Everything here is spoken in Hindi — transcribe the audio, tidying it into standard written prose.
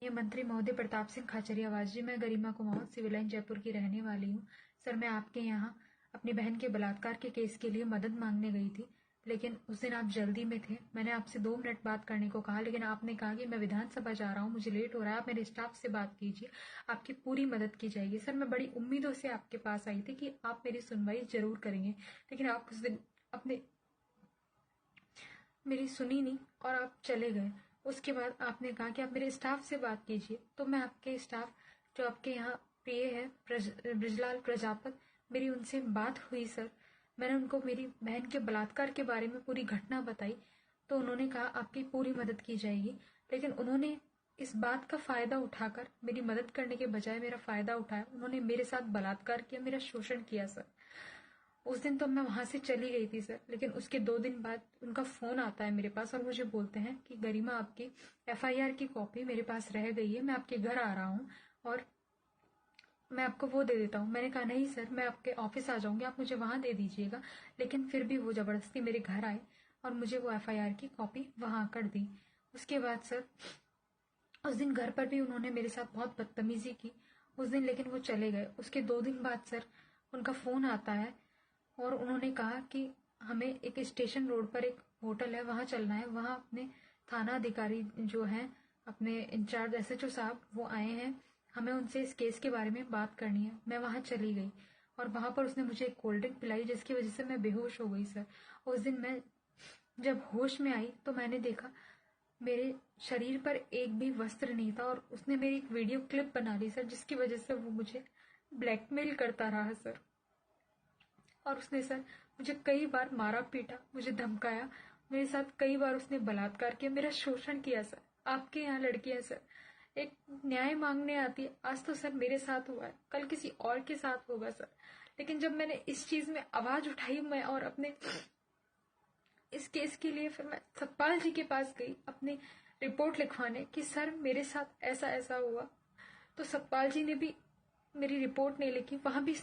ये मंत्री महोदय प्रताप सिंह खाचरियावास जी, मैं गरिमा कुमावत सिविल लाइन जयपुर की रहने वाली हूँ। सर, मैं आपके यहाँ अपनी बहन के बलात्कार के केस के लिए मदद मांगने गई थी, लेकिन उस दिन आप जल्दी में थे। मैंने आपसे 2 मिनट बात करने को कहा, लेकिन आपने कहा कि मैं विधानसभा जा रहा हूँ, मुझे लेट हो रहा है, आप मेरे स्टाफ से बात कीजिए, आपकी पूरी मदद की जाएगी। सर, मैं बड़ी उम्मीदों से आपके पास आई थी कि आप मेरी सुनवाई जरूर करेंगे, लेकिन आप उस दिन मेरी सुनी नहीं और आप चले गए। उसके बाद आपने कहा कि आप मेरे स्टाफ से बात कीजिए, तो मैं आपके स्टाफ जो आपके यहाँ प्रिय है ब्रिजलाल प्रजापत, मेरी उनसे बात हुई सर। मैंने उनको मेरी बहन के बलात्कार के बारे में पूरी घटना बताई, तो उन्होंने कहा आपकी पूरी मदद की जाएगी, लेकिन उन्होंने इस बात का फायदा उठाकर मेरी मदद करने के बजाय मेरा फायदा उठाया। उन्होंने मेरे साथ बलात्कार किया, मेरा शोषण किया सर। उस दिन तो मैं वहां से चली गई थी सर, लेकिन उसके 2 दिन बाद उनका फोन आता है मेरे पास और मुझे बोलते हैं कि गरिमा, आपकी एफआईआर की कॉपी मेरे पास रह गई है, मैं आपके घर आ रहा हूँ और मैं आपको वो दे देता हूँ। मैंने कहा नहीं सर, मैं आपके ऑफिस आ जाऊंगी, आप मुझे वहां दे दीजिएगा। लेकिन फिर भी वो जबरदस्ती मेरे घर आए और मुझे वो एफआईआर की कॉपी वहां कर दी। उसके बाद सर, उस दिन घर पर भी उन्होंने मेरे साथ बहुत बदतमीजी की उस दिन, लेकिन वो चले गए। उसके 2 दिन बाद सर, उनका फोन आता है और उन्होंने कहा कि हमें एक स्टेशन रोड पर एक होटल है, वहां चलना है। वहां अपने थाना अधिकारी जो हैं, अपने इंचार्ज एसएचओ साहब, वो आए हैं, हमें उनसे इस केस के बारे में बात करनी है। मैं वहां चली गई और वहां पर उसने मुझे एक कोल्ड ड्रिंक पिलाई, जिसकी वजह से मैं बेहोश हो गई सर। उस दिन मैं जब होश में आई तो मैंने देखा मेरे शरीर पर एक भी वस्त्र नहीं था, और उसने मेरी एक वीडियो क्लिप बना ली सर, जिसकी वजह से वो मुझे ब्लैकमेल करता रहा सर। और उसने सर मुझे कई बार मारा पीटा, मुझे धमकाया, मेरे साथ कई बार उसने बलात्कार किया, मेरा शोषण किया सर। आपके यहाँ लड़कियां सर एक न्याय मांगने आती है, आज तो सर मेरे साथ हुआ है, कल किसी और के साथ होगा सर। लेकिन जब मैंने इस चीज में आवाज उठाई, मैं और अपने इस केस के लिए फिर मैं सतपाल जी के पास गई अपनी रिपोर्ट लिखवाने कि सर मेरे साथ ऐसा ऐसा हुआ। तो सतपाल जी ने भी मेरी रिपोर्ट नहीं लिखी, वहां भी